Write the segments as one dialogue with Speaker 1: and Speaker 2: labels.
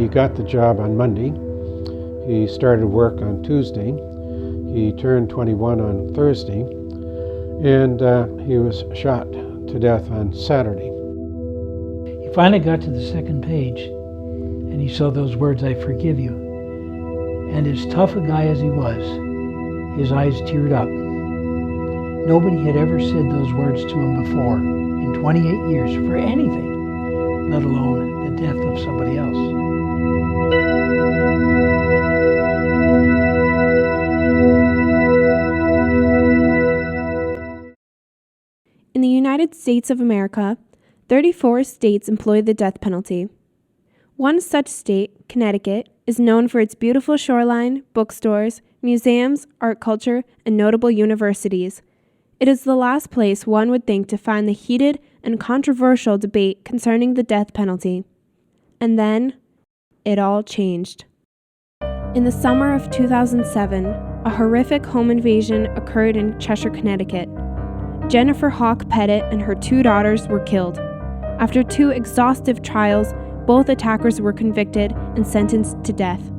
Speaker 1: He got the job on Monday. He started work on Tuesday. He turned 21 on Thursday. And he was shot to death on Saturday.
Speaker 2: He finally got to the second page, and he saw those words, "I forgive you." And as tough a guy as he was, his eyes teared up. Nobody had ever said those words to him before in 28 years for anything, let alone the death of somebody else.
Speaker 3: In the United States of America, 34 states employ the death penalty. One such state, Connecticut, is known for its beautiful shoreline, bookstores, museums, art culture, and notable universities. It is the last place one would think to find the heated and controversial debate concerning the death penalty. And then, it all changed. In the summer of 2007, a horrific home invasion occurred in Cheshire, Connecticut. Jennifer Hawk Pettit and her 2 daughters were killed. After 2 exhaustive trials, both attackers were convicted and sentenced to death.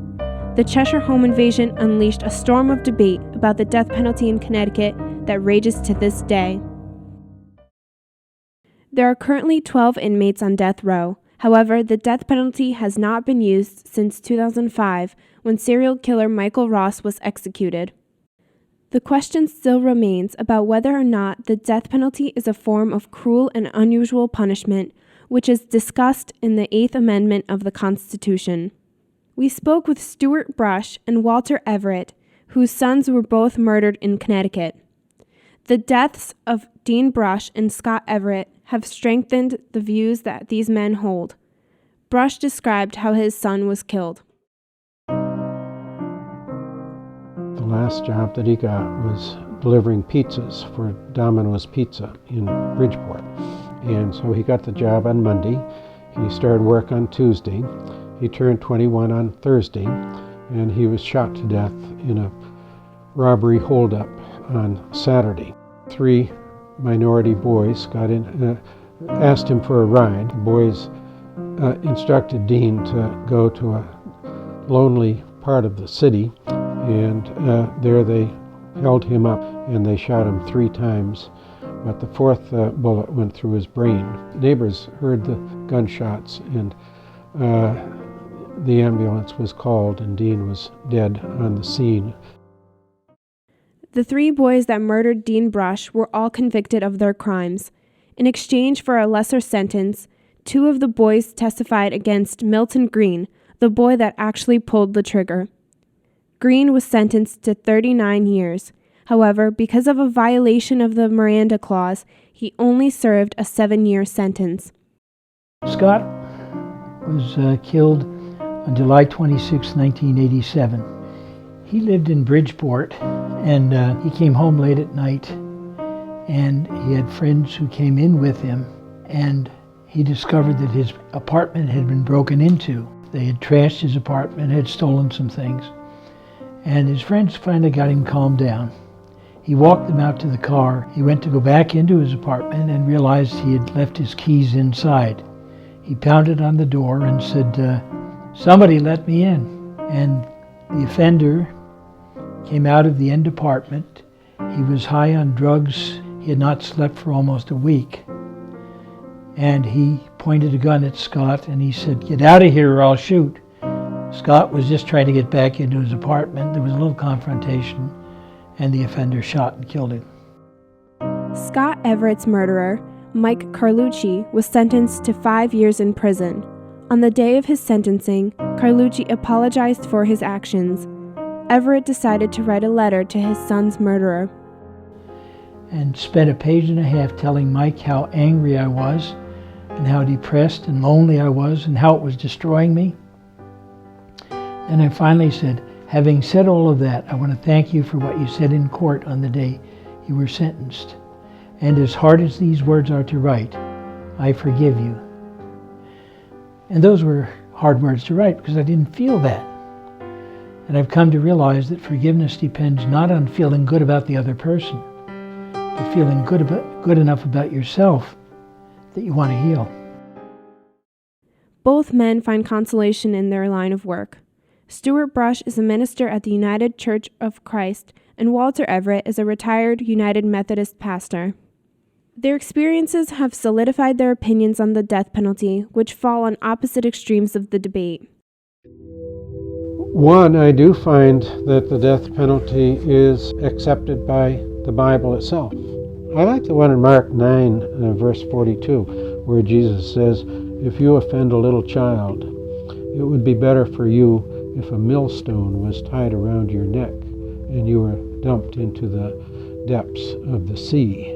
Speaker 3: The Cheshire home invasion unleashed a storm of debate about the death penalty in Connecticut that rages to this day. There are currently 12 inmates on death row. However, the death penalty has not been used since 2005, when serial killer Michael Ross was executed. The question still remains about whether or not the death penalty is a form of cruel and unusual punishment, which is discussed in the 8th Amendment of the Constitution. We spoke with Stuart Brush and Walter Everett, whose sons were both murdered in Connecticut. The deaths of Dean Brush and Scott Everett have strengthened the views that these men hold. Brush described how his son was killed.
Speaker 1: The last job that he got was delivering pizzas for Domino's Pizza in Bridgeport. And so he got the job on Monday. He started work on Tuesday. He turned 21 on Thursday, and he was shot to death in a robbery holdup on Saturday. 3 minority boys got in, asked him for a ride. The boys instructed Dean to go to a lonely part of the city, and there they held him up and they shot him 3 times, but the 4th bullet went through his brain. Neighbors heard the gunshots, and the ambulance was called, and Dean was dead on the scene.
Speaker 3: The 3 boys that murdered Dean Brush were all convicted of their crimes. In exchange for a lesser sentence, 2 of the boys testified against Milton Green, the boy that actually pulled the trigger. Green was sentenced to 39 years. However, because of a violation of the Miranda Clause, he only served a 7-year sentence.
Speaker 2: Scott was killed on July 26, 1987. He lived in Bridgeport, and he came home late at night, and he had friends who came in with him, and he discovered that his apartment had been broken into. They had trashed his apartment, had stolen some things, and his friends finally got him calmed down. He walked them out to the car. He went to go back into his apartment and realized he had left his keys inside. He pounded on the door and said, "Somebody let me in." And the offender came out of the end apartment. He was high on drugs. He had not slept for almost a week. And he pointed a gun at Scott and he said, "Get out of here or I'll shoot." Scott was just trying to get back into his apartment. There was a little confrontation, and the offender shot and killed him.
Speaker 3: Scott Everett's murderer, Mike Carlucci, was sentenced to 5 years in prison. On the day of his sentencing, Carlucci apologized for his actions. Everett decided to write a letter to his son's murderer.
Speaker 2: And spent a page and a half telling Mike how angry I was, and how depressed and lonely I was, and how it was destroying me. And I finally said, "Having said all of that, I want to thank you for what you said in court on the day you were sentenced. And as hard as these words are to write, I forgive you." And those were hard words to write because I didn't feel that. And I've come to realize that forgiveness depends not on feeling good about the other person, but feeling good enough about yourself that you want to heal.
Speaker 3: Both men find consolation in their line of work. Stuart Brush is a minister at the United Church of Christ, and Walter Everett is a retired United Methodist pastor. Their experiences have solidified their opinions on the death penalty, which fall on opposite extremes of the debate.
Speaker 1: One, I do find that the death penalty is accepted by the Bible itself. I like the one in Mark 9, verse 42, where Jesus says, "If you offend a little child, it would be better for you if a millstone was tied around your neck and you were dumped into the depths of the sea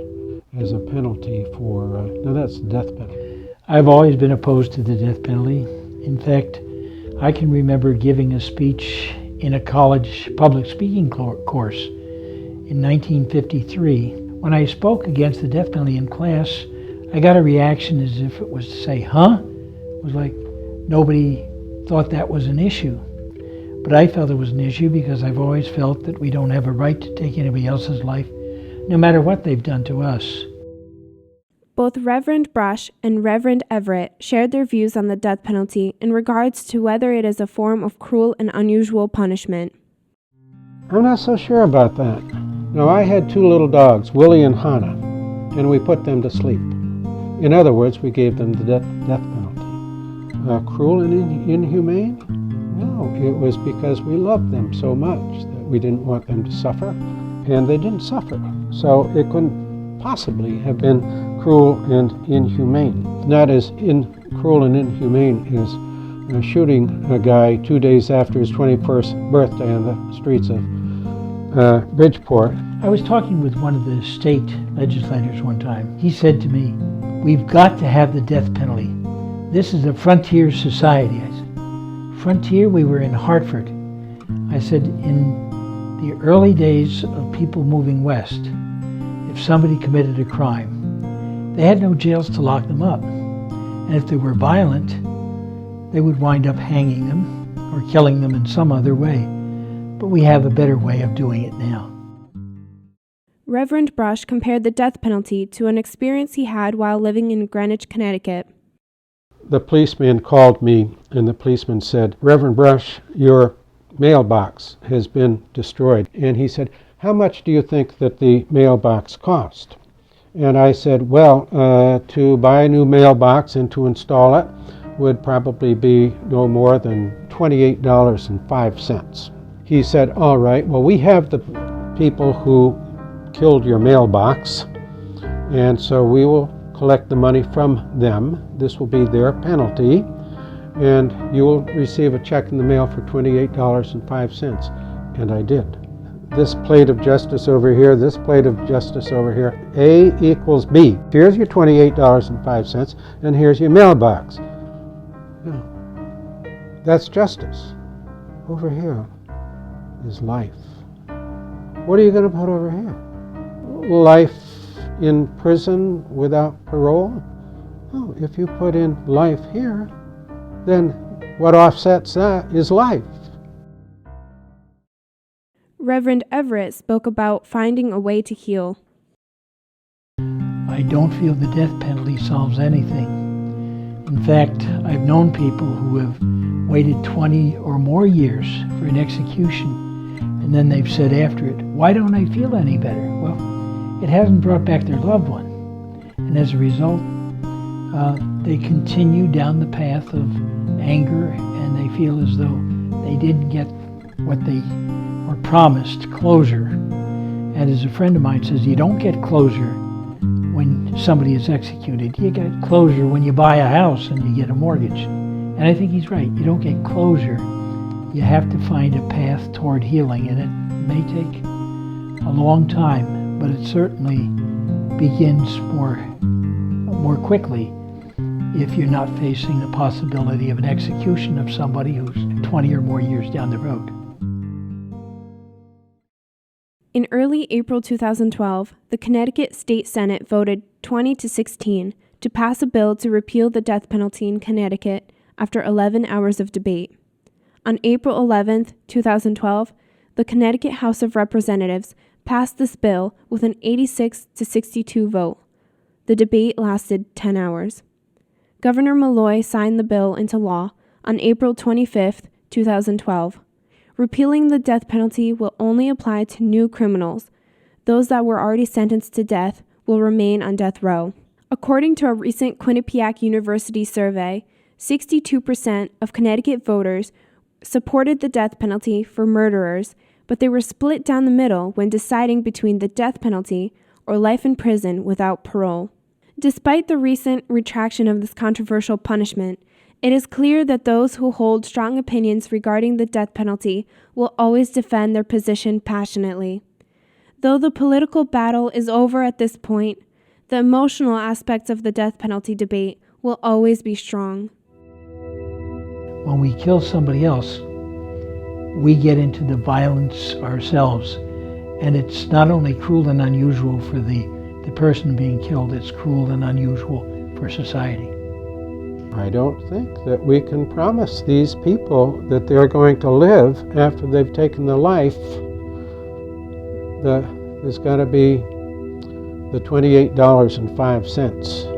Speaker 1: as a penalty for, now that's the death penalty."
Speaker 2: I've always been opposed to the death penalty. In fact, I can remember giving a speech in a college public speaking course in 1953. When I spoke against the death penalty in class, I got a reaction as if it was to say, huh? It was like nobody thought that was an issue. But I felt it was an issue because I've always felt that we don't have a right to take anybody else's life, no matter what they've done to us.
Speaker 3: Both Reverend Brush and Reverend Everett shared their views on the death penalty in regards to whether it is a form of cruel and unusual punishment.
Speaker 1: I'm not so sure about that. Now, I had two little dogs, Willie and Hannah, and we put them to sleep. In other words, we gave them the death penalty. Cruel and inhumane? No, it was because we loved them so much that we didn't want them to suffer, and they didn't suffer. So it couldn't possibly have been cruel and inhumane. Not as cruel and inhumane as shooting a guy 2 days after his 21st birthday on the streets of Bridgeport.
Speaker 2: I was talking with one of the state legislators one time. He said to me, "We've got to have the death penalty. This is a frontier society." I said, "Frontier?" We were in Hartford. I said, in the early days of people moving west, if somebody committed a crime, they had no jails to lock them up. And if they were violent, they would wind up hanging them or killing them in some other way. But we have a better way of doing it now.
Speaker 3: Reverend Brush compared the death penalty to an experience he had while living in Greenwich, Connecticut.
Speaker 1: The policeman called me, and the policeman said, "Reverend Brush, your mailbox has been destroyed." And he said, "How much do you think that the mailbox cost?" And I said, "Well, to buy a new mailbox and to install it would probably be no more than $28.05. He said, "All right, well, we have the people who killed your mailbox, and so we will collect the money from them. This will be their penalty, and you will receive a check in the mail for $28.05. And I did. This plate of justice over here, this plate of justice over here, A equals B. Here's your $28.05, and here's your mailbox. No, that's justice. Over here is life. What are you going to put over here? Life in prison without parole? Oh, if you put in life here, then what offsets that is life.
Speaker 3: Reverend Everett spoke about finding a way to heal.
Speaker 2: I don't feel the death penalty solves anything. In fact, I've known people who have waited 20 or more years for an execution, and then they've said after it, "Why don't I feel any better?" Well, it hasn't brought back their loved one. And as a result, they continue down the path of anger, and they feel as though they didn't get what they were promised, closure. And as a friend of mine says, you don't get closure when somebody is executed. You get closure when you buy a house and you get a mortgage. And I think he's right. You don't get closure. You have to find a path toward healing, and it may take a long time, but it certainly begins more quickly if you're not facing the possibility of an execution of somebody who's 20 or more years down the road.
Speaker 3: In early April 2012, the Connecticut State Senate voted 20-16 to pass a bill to repeal the death penalty in Connecticut after 11 hours of debate. On April 11, 2012, the Connecticut House of Representatives passed this bill with an 86-62 vote. The debate lasted 10 hours. Governor Malloy signed the bill into law on April 25, 2012. Repealing the death penalty will only apply to new criminals. Those that were already sentenced to death will remain on death row. According to a recent Quinnipiac University survey, 62% of Connecticut voters supported the death penalty for murderers, but they were split down the middle when deciding between the death penalty or life in prison without parole. Despite the recent retraction of this controversial punishment, it is clear that those who hold strong opinions regarding the death penalty will always defend their position passionately. Though the political battle is over at this point, the emotional aspects of the death penalty debate will always be strong.
Speaker 2: When we kill somebody else, we get into the violence ourselves. And it's not only cruel and unusual for the person being killed, it's cruel and unusual for society.
Speaker 1: I don't think that we can promise these people that they're going to live after they've taken the life. There's got to be the $28.05.